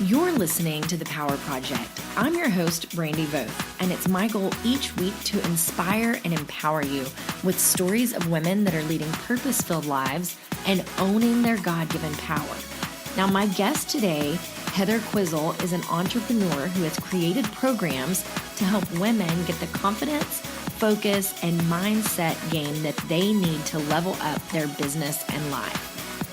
You're listening to The Power Project. I'm your host, Brandy Voth, and it's my goal each week to inspire and empower you with stories of women that are leading purpose-filled lives and owning their God-given power. Now, my guest today, Heather Quisel, is an entrepreneur who has created programs to help women get the confidence, focus, and mindset gain that they need to level up their business and life.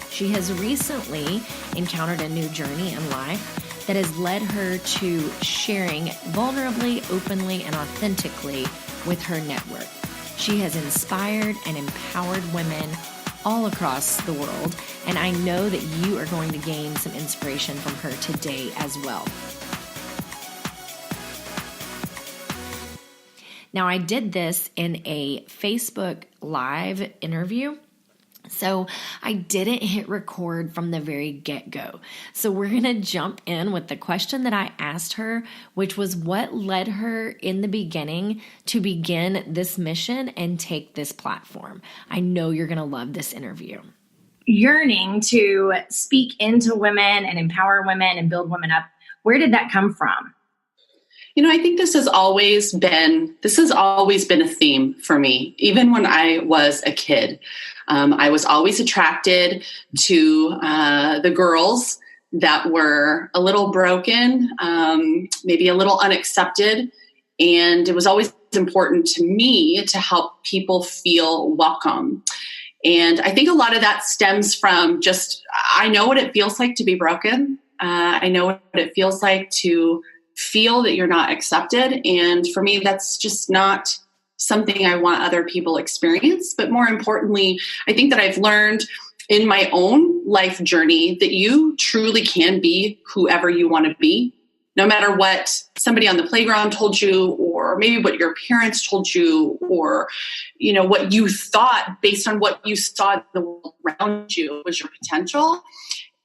She has recently encountered a new journey in life that has led her to sharing vulnerably, openly, and authentically with her network. She has inspired and empowered women all across the world, and I know that you are going to gain some inspiration from her today as well. Now, I did this in a Facebook Live interview, so I didn't hit record from the very get-go. So we're going to jump in with the question that I asked her, which was what led her in the beginning to begin this mission and take this platform. I know you're going to love this interview. Yearning to speak into women and empower women and build women up. Where did that come from? You know, I think this has always been a theme for me, even when I was a kid. I was always attracted to the girls that were a little broken, maybe a little unaccepted. And it was always important to me to help people feel welcome. And I think a lot of that stems from I know what it feels like to be broken. I know what it feels like to feel that you're not accepted. And for me, that's just not something I want other people experience. But more importantly, I think that I've learned in my own life journey that you truly can be whoever you want to be, no matter what somebody on the playground told you, or maybe what your parents told you, or, you know, what you thought based on what you saw in the world around you was your potential.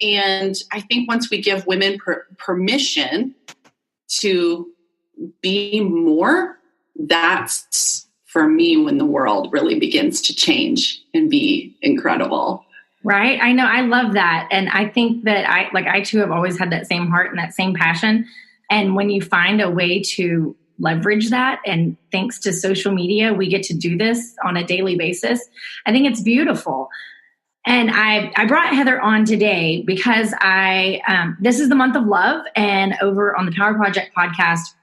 And I think once we give women permission to be more, that's for me when the world really begins to change and be incredible. Right. I know. I love that. And I think that I too have always had that same heart and that same passion. And when you find a way to leverage that, and thanks to social media, we get to do this on a daily basis. I think it's beautiful. And I brought Heather on today because this is the month of love, and over on the Power Project podcast,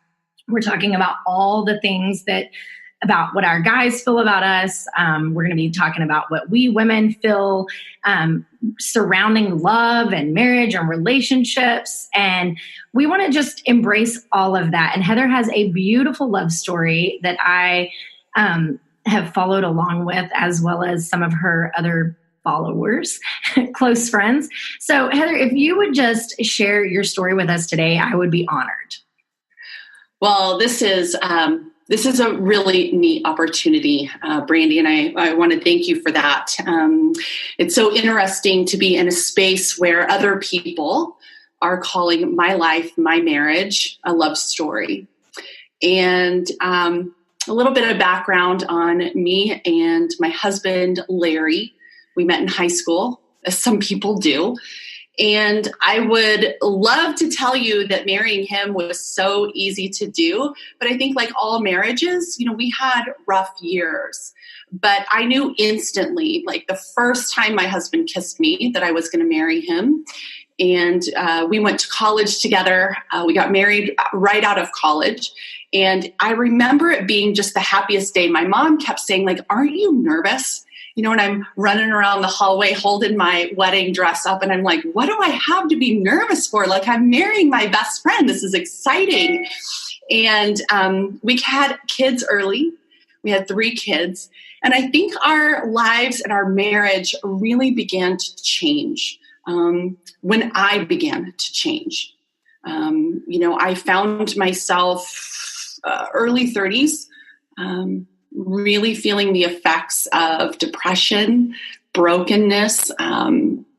we're talking about all the things about what our guys feel about us. We're going to be talking about what we women feel surrounding love and marriage and relationships. And we want to just embrace all of that. And Heather has a beautiful love story that I have followed along with, as well as some of her other followers, close friends. So Heather, if you would just share your story with us today, I would be honored. Well, this is a really neat opportunity, Brandy, and I want to thank you for that. It's so interesting to be in a space where other people are calling my life, my marriage, a love story. And a little bit of background on me and my husband, Larry. We met in high school, as some people do. And I would love to tell you that marrying him was so easy to do. But I think like all marriages, you know, we had rough years. But I knew instantly, like the first time my husband kissed me, that I was going to marry him. And we went to college together. We got married right out of college. And I remember it being just the happiest day. My mom kept saying, like, aren't you nervous? You know, and I'm running around the hallway holding my wedding dress up, and I'm like, what do I have to be nervous for? Like, I'm marrying my best friend. This is exciting. And we had kids early. We had 3 kids. And I think our lives and our marriage really began to change when I began to change. You know, I found myself early 30s, really feeling the effects of depression, brokenness,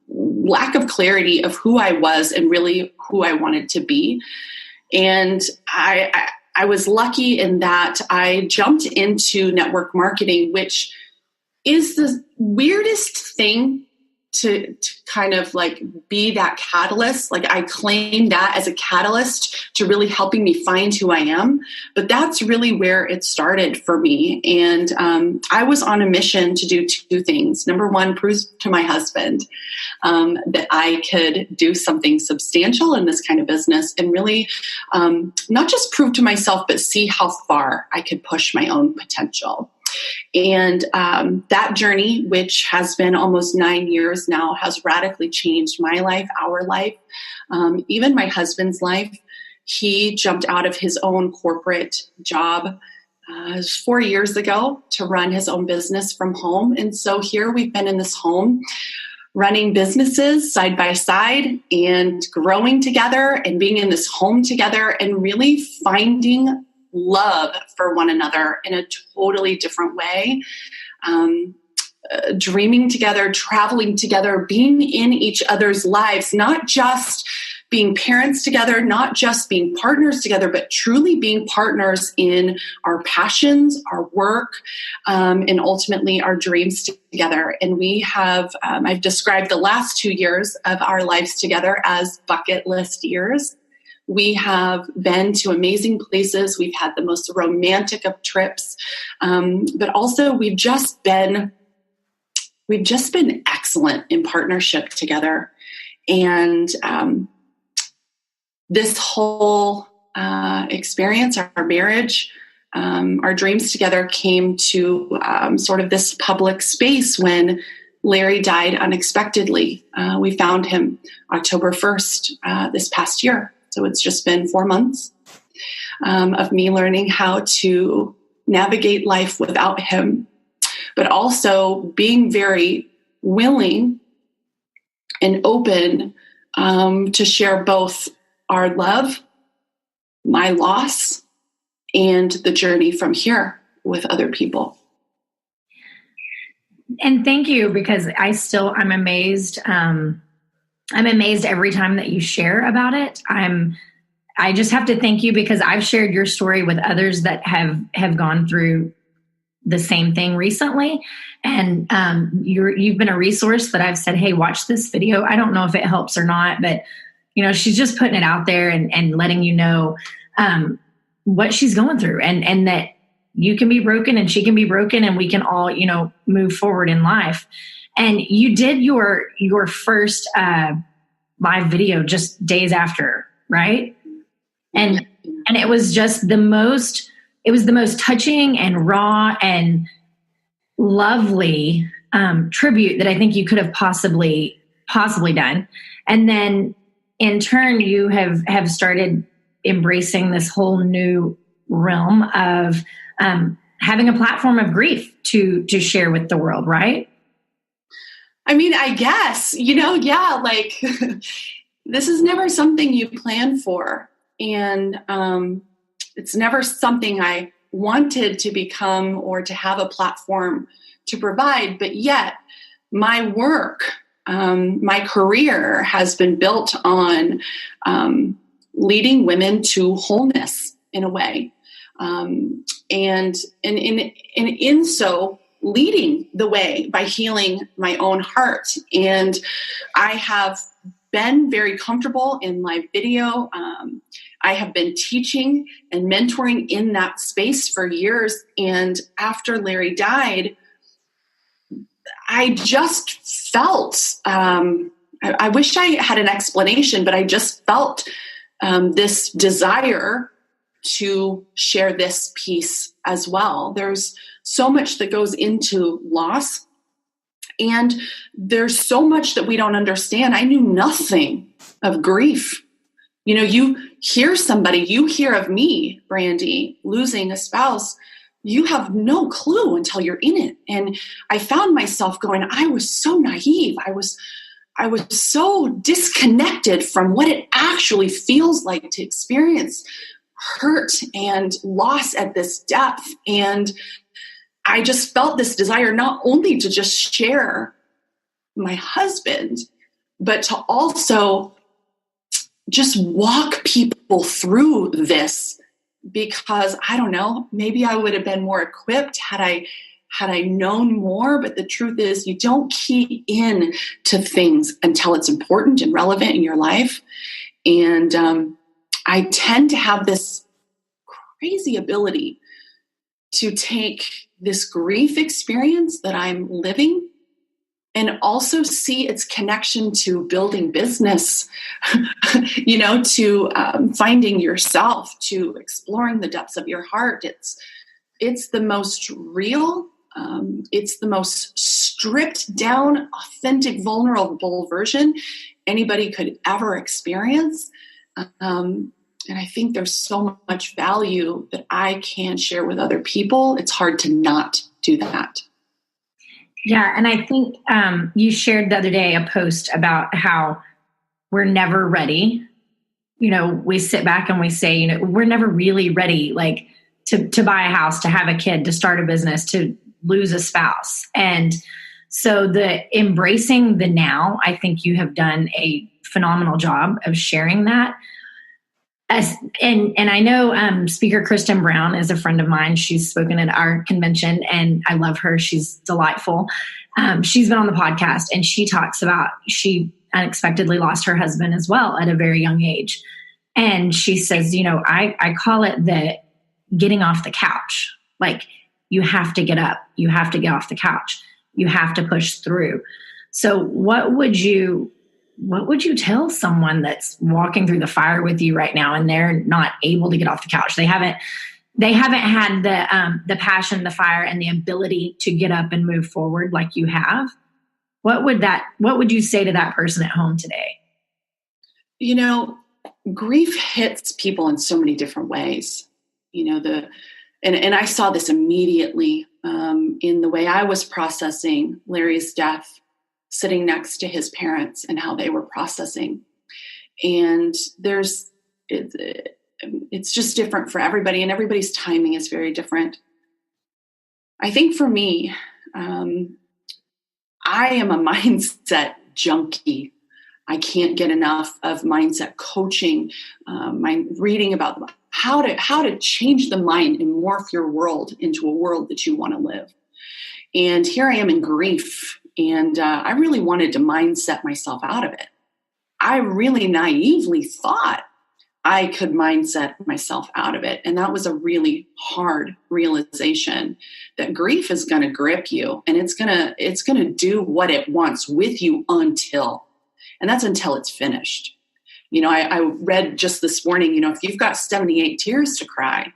lack of clarity of who I was and really who I wanted to be. And I was lucky in that I jumped into network marketing, which is the weirdest thing to kind of like be that catalyst. Like I claim that as a catalyst to really helping me find who I am. But that's really where it started for me. And I was on a mission to do two things. Number one, prove to my husband that I could do something substantial in this kind of business, and really not just prove to myself, but see how far I could push my own potential. And that journey, which has been almost 9 years now, has radically changed my life, our life, even my husband's life. He jumped out of his own corporate job 4 years ago to run his own business from home. And so here we've been in this home running businesses side by side and growing together and being in this home together and really finding love for one another in a totally different way. Dreaming together, traveling together, being in each other's lives, not just being parents together, not just being partners together, but truly being partners in our passions, our work, and ultimately our dreams together. And we have, I've described the last 2 years of our lives together as bucket list years. We have been to amazing places. We've had the most romantic of trips, but also we've just been excellent in partnership together. And this whole experience, our marriage, our dreams together came to sort of this public space when Larry died unexpectedly. We found him October 1st this past year. So it's just been 4 months of me learning how to navigate life without him, but also being very willing and open to share both our love, my loss, and the journey from here with other people. And thank you, because I'm amazed. I'm amazed every time that you share about it. I just have to thank you, because I've shared your story with others that have gone through the same thing recently. And you've been a resource that I've said, hey, watch this video. I don't know if it helps or not, but she's just putting it out there and letting you know what she's going through, and that you can be broken and she can be broken, and we can all, move forward in life. And you did your first live video just days after, right? And it was just the most touching and raw and lovely tribute that I think you could have possibly done. And then in turn, you have started embracing this whole new realm of having a platform of grief to share with the world, right? I mean, I guess, like this is never something you plan for. And it's never something I wanted to become or to have a platform to provide. But yet my work, my career has been built on leading women to wholeness in a way. And in so leading the way by healing my own heart. And I have been very comfortable in live video. I have been teaching and mentoring in that space for years. And after Larry died, I just felt, I wish I had an explanation, but I just felt this desire to share this piece as well. There's so much that goes into loss, and there's so much that we don't understand. I knew nothing of grief. You hear of me, Brandy, losing a spouse. You have no clue until you're in it. And I found myself going, I was so naive. I was so disconnected from what it actually feels like to experience hurt and loss at this depth. And I just felt this desire not only to just share my husband, but to also just walk people through this, because I don't know, maybe I would have been more equipped had I had I known more. But the truth is, you don't key in to things until it's important and relevant in your life. And I tend to have this crazy ability to take this grief experience that I'm living and also see its connection to building business, to finding yourself, to exploring the depths of your heart. It's the most real, it's the most stripped down, authentic, vulnerable version anybody could ever experience. And I think there's so much value that I can share with other people. It's hard to not do that. Yeah. And I think you shared the other day a post about how we're never ready. We sit back and we say, we're never really ready, like to buy a house, to have a kid, to start a business, to lose a spouse. And so the embracing the now, I think you have done a phenomenal job of sharing that. And I know Speaker Kristen Brown is a friend of mine. She's spoken at our convention, and I love her. She's delightful. She's been on the podcast, and she talks about she unexpectedly lost her husband as well at a very young age. And she says, I call it the getting off the couch. Like, you have to get up. You have to get off the couch. You have to push through. So what would you tell someone that's walking through the fire with you right now and they're not able to get off the couch? They haven't had the passion, the fire, and the ability to get up and move forward like you have. What would you say to that person at home today? Grief hits people in so many different ways. And I saw this immediately in the way I was processing Larry's death, sitting next to his parents and how they were processing. And it's just different for everybody, and everybody's timing is very different. I think for me, I am a mindset junkie. I can't get enough of mindset coaching, reading about how to change the mind and morph your world into a world that you want to live. And here I am in grief. And I really wanted to mindset myself out of it. I really naively thought I could mindset myself out of it. And that was a really hard realization that grief is going to grip you, and it's going to do what it wants with you until it's finished. I read just this morning, if you've got 78 tears to cry,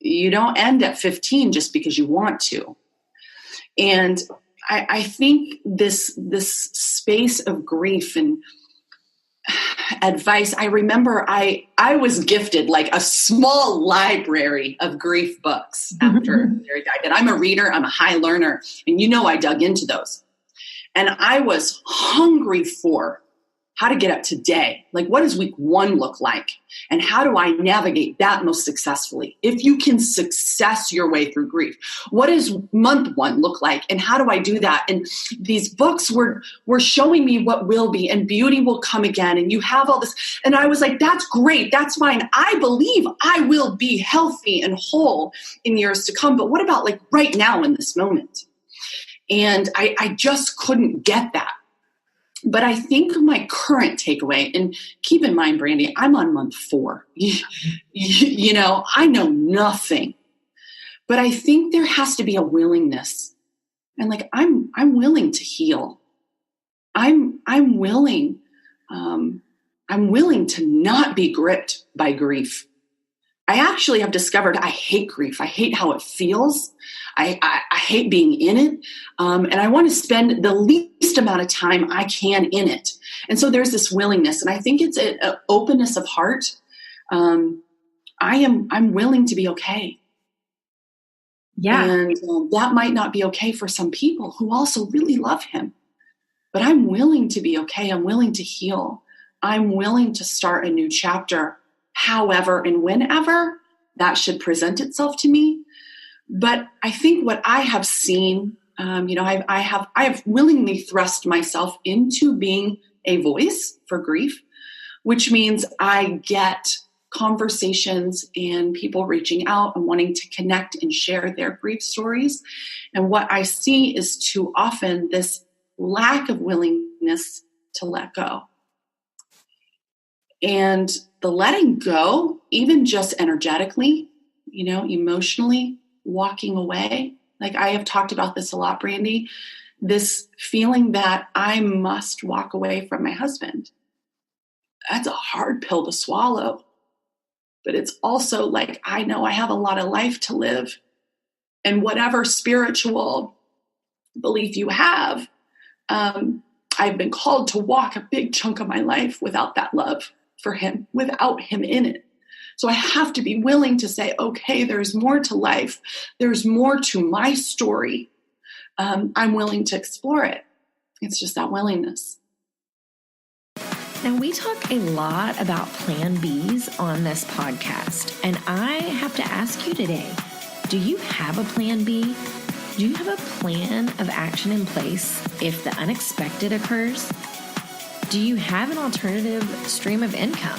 you don't end at 15 just because you want to. And I think this space of grief and advice, I remember I was gifted like a small library of grief books after Larry died. And I'm a reader, I'm a high learner, and I dug into those. And I was hungry for how to get up today. Like, what does week 1 look like? And how do I navigate that most successfully? If you can success your way through grief, what does month 1 look like? And how do I do that? And these books were showing me what will be, and beauty will come again. And you have all this. And I was like, that's great. That's fine. I believe I will be healthy and whole in years to come. But what about like right now in this moment? And I just couldn't get that. But I think my current takeaway, and keep in mind, Brandy, I'm on month 4. I know nothing. But I think there has to be a willingness. And like, I'm willing to heal. I'm willing to not be gripped by grief. I actually have discovered I hate grief. I hate how it feels. I hate being in it. And I want to spend the least amount of time I can in it. And so there's this willingness. And I think it's an openness of heart. I'm willing to be okay. Yeah. And that might not be okay for some people who also really love him. But I'm willing to be okay. I'm willing to heal. I'm willing to start a new chapter, however and whenever that should present itself to me. But I think what I have seen, I have willingly thrust myself into being a voice for grief, which means I get conversations and people reaching out and wanting to connect and share their grief stories. And what I see is too often this lack of willingness to let go. And the letting go, even just energetically, emotionally, walking away. Like I have talked about this a lot, Brandy, this feeling that I must walk away from my husband. That's a hard pill to swallow. But it's also like, I know I have a lot of life to live. And whatever spiritual belief you have, I've been called to walk a big chunk of my life without that love for him, without him in it. So I have to be willing to say, okay, there's more to life. There's more to my story. I'm willing to explore it. It's just that willingness. Now, we talk a lot about Plan Bs on this podcast, and I have to ask you today, do you have a Plan B? Do you have a plan of action in place if the unexpected occurs? Do you have an alternative stream of income?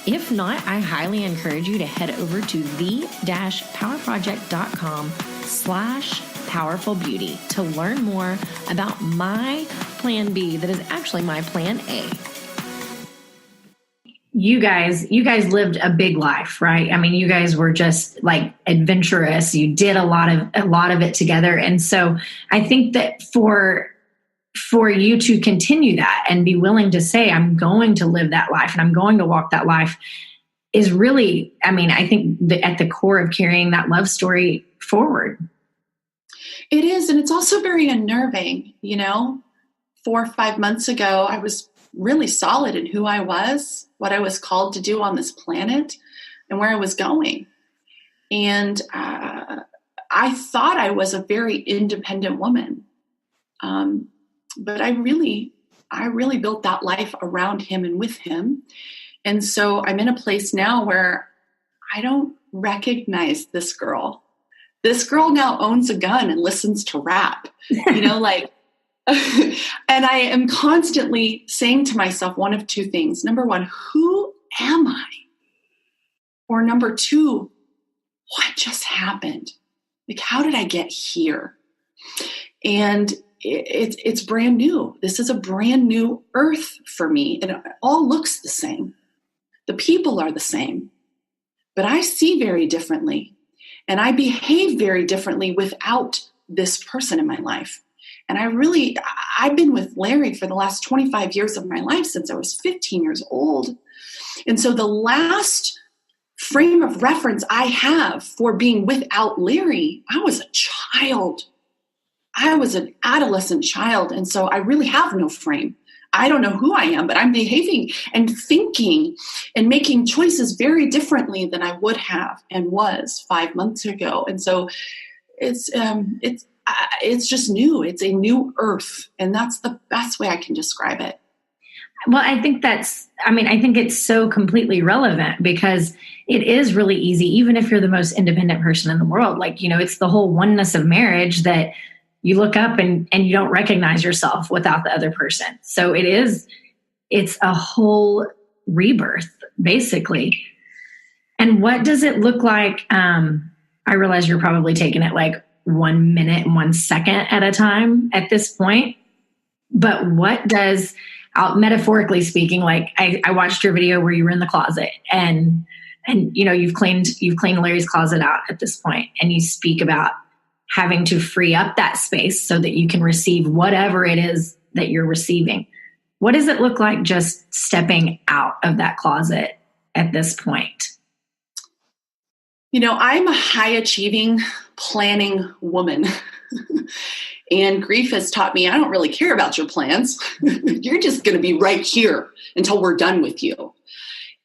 If not, I highly encourage you to head over to the-powerproject.com/powerfulbeauty to learn more about my Plan B that is actually my Plan A. You guys lived a big life, right? I mean, you guys were just like adventurous. You did a lot of it together. And so I think that for you to continue that and be willing to say, I'm going to live that life and I'm going to walk that life is really, I mean, I think at the core of carrying that love story forward. It is. And it's also very unnerving. 4 or 5 months ago, I was really solid in who I was, what I was called to do on this planet, and where I was going. And I thought I was a very independent woman. But I really built that life around him and with him. And so I'm in a place now where I don't recognize this girl. This girl now owns a gun and listens to rap, and I am constantly saying to myself one of two things. Number one, who am I? Or number two, what just happened? Like, how did I get here? And it's brand new. This is a brand new earth for me. And it all looks the same. The people are the same. But I see very differently. And I behave very differently without this person in my life. And I've been with Larry for the last 25 years of my life since I was 15 years old. And so the last frame of reference I have for being without Larry, I was a child. I was an adolescent child. And so I really have no frame. I don't know who I am, but I'm behaving and thinking and making choices very differently than I would have and was 5 months ago. And so it's just new. It's a new earth. And that's the best way I can describe it. Well, I think it's so completely relevant because it is really easy, even if you're the most independent person in the world. It's the whole oneness of marriage that you look up and you don't recognize yourself without the other person. So it's a whole rebirth, basically. And what does it look like? I realize you're probably taking it like 1 minute and 1 second at a time at this point. But what does, metaphorically speaking, like I watched your video where you were in the closet and you've cleaned Larry's closet out at this point, and you speak about having to free up that space so that you can receive whatever it is that you're receiving. What does it look like just stepping out of that closet at this point? I'm a high achieving, planning woman. And grief has taught me I don't really care about your plans. You're just going to be right here until we're done with you.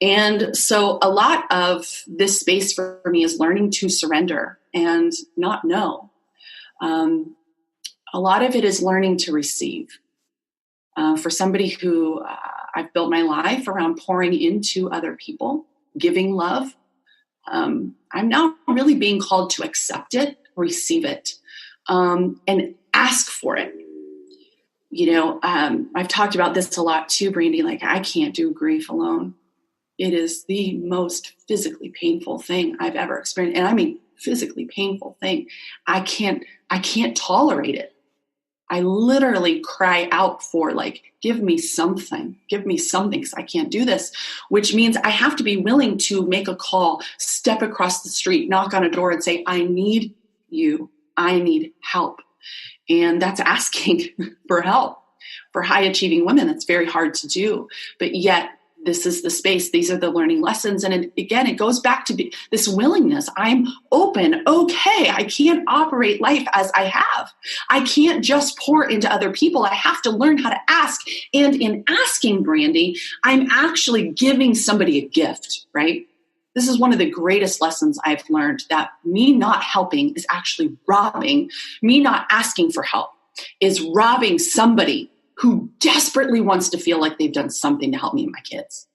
And so a lot of this space for me is learning to surrender and not know. A lot of it is learning to receive. For somebody who I've built my life around pouring into other people, giving love, I'm now really being called to accept it, receive it, and ask for it. I've talked about this a lot too, Brandy. Like, I can't do grief alone. It is the most physically painful thing I've ever experienced. And I mean, physically painful thing. I can't tolerate it. I literally cry out for, like, give me something, because I can't do this, which means I have to be willing to make a call, step across the street, knock on a door and say, I need you. I need help. And that's asking for help. For high achieving women, that's very hard to do. But yet, this is the space. These are the learning lessons. And again, it goes back to this willingness. I'm open. Okay, I can't operate life as I have. I can't just pour into other people. I have to learn how to ask. And in asking, Brandy, I'm actually giving somebody a gift, right? This is one of the greatest lessons I've learned, that me not helping is actually robbing. Me not asking for help is robbing somebody who desperately wants to feel like they've done something to help me and my kids,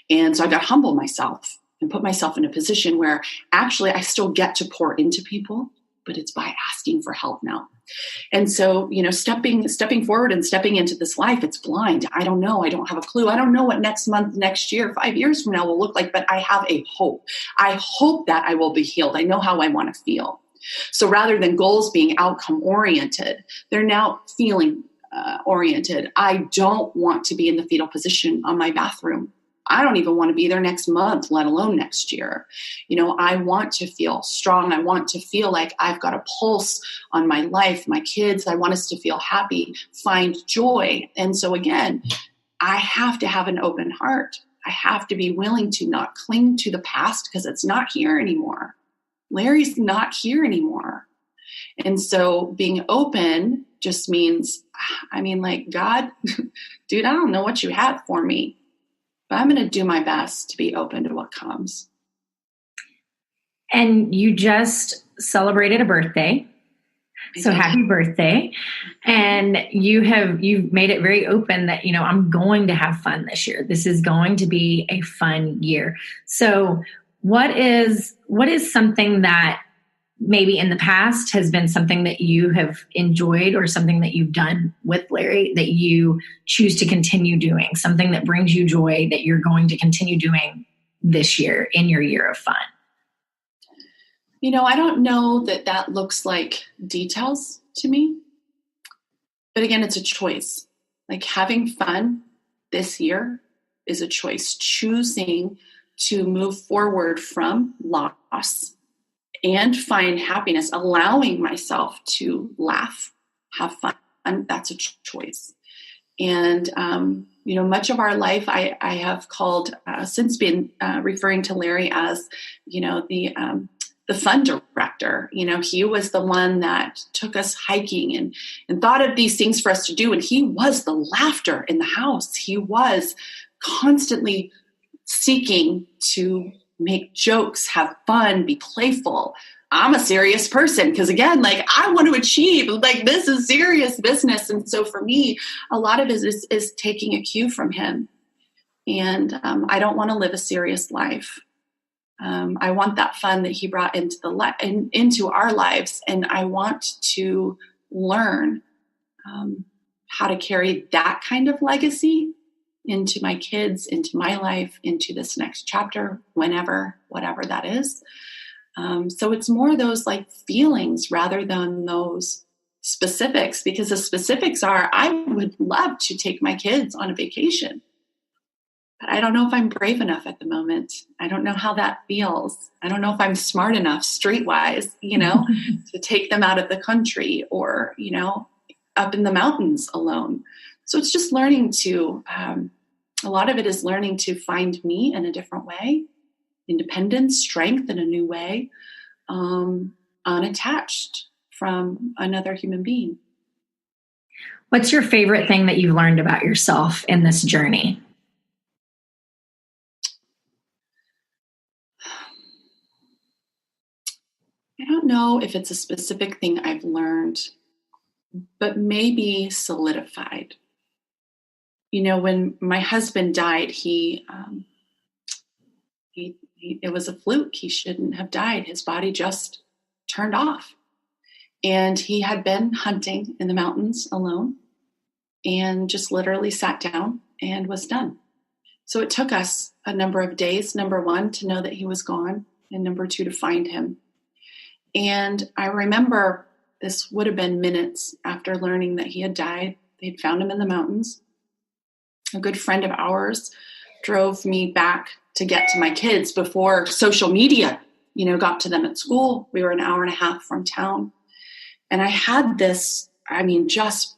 And so I got to humble myself and put myself in a position where actually I still get to pour into people, but it's by asking for help now. And so, stepping forward and stepping into this life, it's blind. I don't know. I don't have a clue. I don't know what next month, next year, 5 years from now will look like, but I have a hope. I hope that I will be healed. I know how I want to feel. So rather than goals being outcome oriented, they're now feeling oriented. I don't want to be in the fetal position on my bathroom. I don't even want to be there next month, let alone next year. I want to feel strong. I want to feel like I've got a pulse on my life, my kids. I want us to feel happy, find joy. And so again, I have to have an open heart. I have to be willing to not cling to the past because it's not here anymore. Larry's not here anymore. And so being open just means, God, dude, I don't know what you have for me, but I'm going to do my best to be open to what comes. And you just celebrated a birthday. So happy birthday. And you've made it very open that, I'm going to have fun this year. This is going to be a fun year. So what is something that maybe in the past has been something that you have enjoyed or something that you've done with Larry that you choose to continue doing, something that brings you joy that you're going to continue doing this year in your year of fun? I don't know that looks like details to me, but again, it's a choice. Like having fun this year is a choice, choosing to move forward from loss and find happiness, allowing myself to laugh, have fun. That's a choice. And, much of our life I have called, since been referring to Larry as, the fun director. He was the one that took us hiking and thought of these things for us to do. And he was the laughter in the house. He was constantly seeking to make jokes, have fun, be playful. I'm a serious person because, again, I want to achieve. This is serious business. And so for me, a lot of it is taking a cue from him. And I don't want to live a serious life. I want that fun that he brought into our lives. And I want to learn how to carry that kind of legacy into my kids, into my life, into this next chapter, whatever that is. So it's more those feelings rather than those specifics, because the specifics are, I would love to take my kids on a vacation, but I don't know if I'm brave enough at the moment. I don't know how that feels. I don't know if I'm smart enough streetwise, to take them out of the country or, up in the mountains alone. So it's just learning to, a lot of it is learning to find me in a different way, independence, strength in a new way, unattached from another human being. What's your favorite thing that you've learned about yourself in this journey? I don't know if it's a specific thing I've learned, but maybe solidified. When my husband died, it was a fluke. He shouldn't have died. His body just turned off. And he had been hunting in the mountains alone and just literally sat down and was done. So it took us a number of days, number one, to know that he was gone, and number two, to find him. And I remember this would have been minutes after learning that he had died. They'd found him in the mountains. A good friend of ours drove me back to get to my kids before social media, got to them at school. We were an hour and a half from town. And I had this, just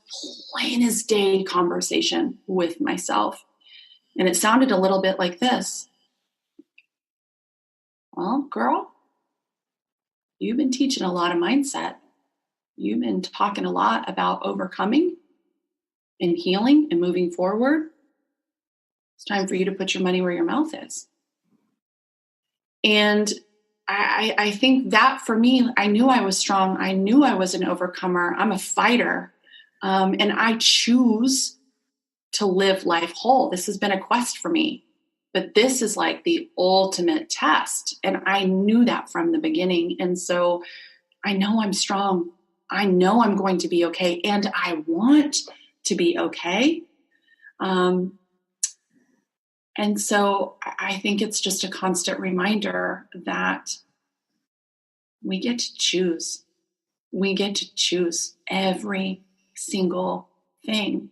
plain as day conversation with myself. And it sounded a little bit like this. Well, girl, you've been teaching a lot of mindset. You've been talking a lot about overcoming and healing and moving forward. It's time for you to put your money where your mouth is. And I think that for me, I knew I was strong. I knew I was an overcomer. I'm a fighter. And I choose to live life whole. This has been a quest for me, but this is like the ultimate test. And I knew that from the beginning. And so I know I'm strong. I know I'm going to be okay. And I want to be okay. And so I think it's just a constant reminder that we get to choose. We get to choose every single thing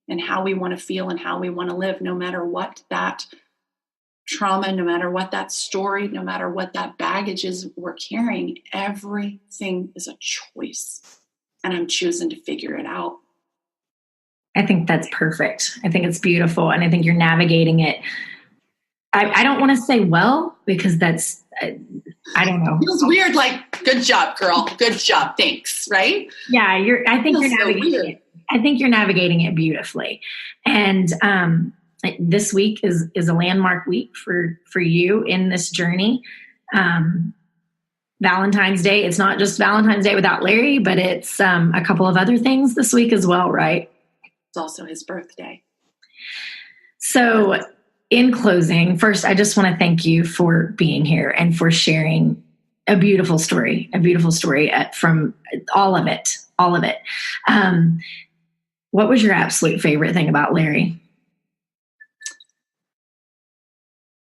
and how we want to feel and how we want to live, no matter what that trauma, no matter what that story, no matter what that baggage is we're carrying. Everything is a choice. And I'm choosing to figure it out. I think that's perfect. I think it's beautiful. And I think you're navigating it. I don't want to say well, because that's, I don't know. It feels weird. Like, good job, girl. Good job. Thanks. Right? Yeah. I think you're navigating it. I think you're navigating it beautifully. And this week is a landmark week for you in this journey. Valentine's Day. It's not just Valentine's Day without Larry, but it's a couple of other things this week as well, right? It's also his birthday. So in closing, first, I just want to thank you for being here and for sharing a beautiful story from all of it. What was your absolute favorite thing about Larry?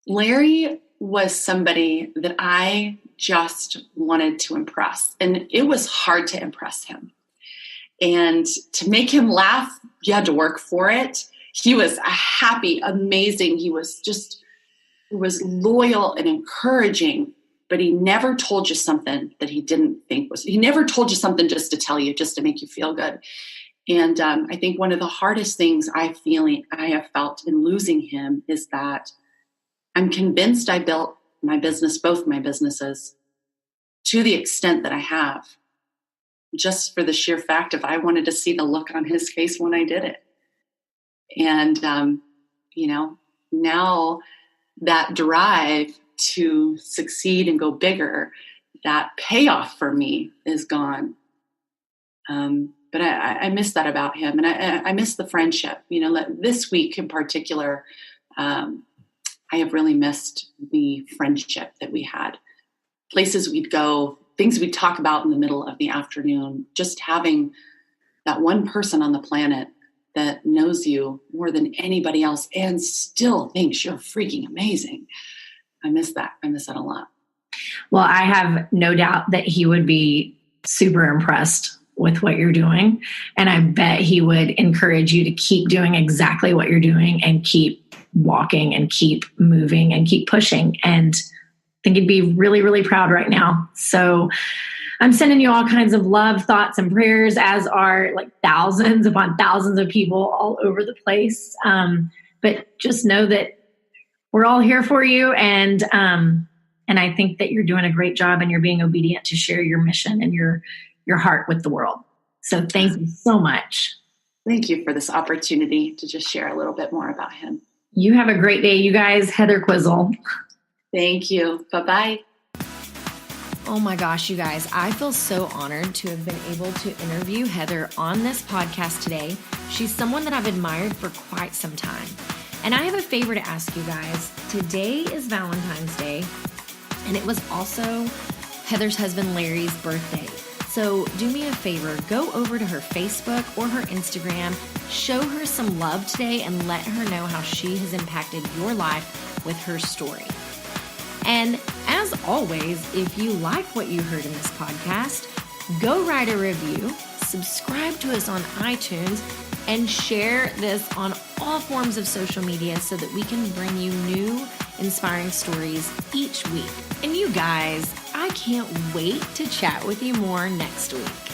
Larry was somebody that I just wanted to impress. And it was hard to impress him. And to make him laugh, you had to work for it. He was a happy, amazing. He was loyal and encouraging, but he never told you something that he didn't think was, he never told you something just to tell you, just to make you feel good. And I think one of the hardest things I have felt in losing him is that I'm convinced I built my business, both my businesses, to the extent that I have, just for the sheer fact of I wanted to see the look on his face when I did it. And, now that drive to succeed and go bigger, that payoff for me is gone. But I miss that about him. And I miss the friendship, this week in particular. I have really missed the friendship that we had. Places we'd go, things we'd talk about in the middle of the afternoon, just having that one person on the planet that knows you more than anybody else and still thinks you're freaking amazing. I miss that. I miss that a lot. Well, I have no doubt that he would be super impressed with what you're doing. And I bet he would encourage you to keep doing exactly what you're doing and keep walking and keep moving and keep pushing. And I think he'd be really, really proud right now. So I'm sending you all kinds of love, thoughts, and prayers, as are like thousands upon thousands of people all over the place. But just know that we're all here for you. And I think that you're doing a great job and you're being obedient to share your mission and your heart with the world. So thank you so much. Thank you for this opportunity to just share a little bit more about him. You have a great day, you guys. Heather Quisel. Thank you. Bye-bye. Oh my gosh, you guys, I feel so honored to have been able to interview Heather on this podcast today. She's someone that I've admired for quite some time. And I have a favor to ask you guys. Today is Valentine's Day, and it was also Heather's husband Larry's birthday. So do me a favor, go over to her Facebook or her Instagram, show her some love today, and let her know how she has impacted your life with her story. And as always, if you like what you heard in this podcast, go write a review, subscribe to us on iTunes, and share this on all forms of social media so that we can bring you new, inspiring stories each week. And you guys, I can't wait to chat with you more next week.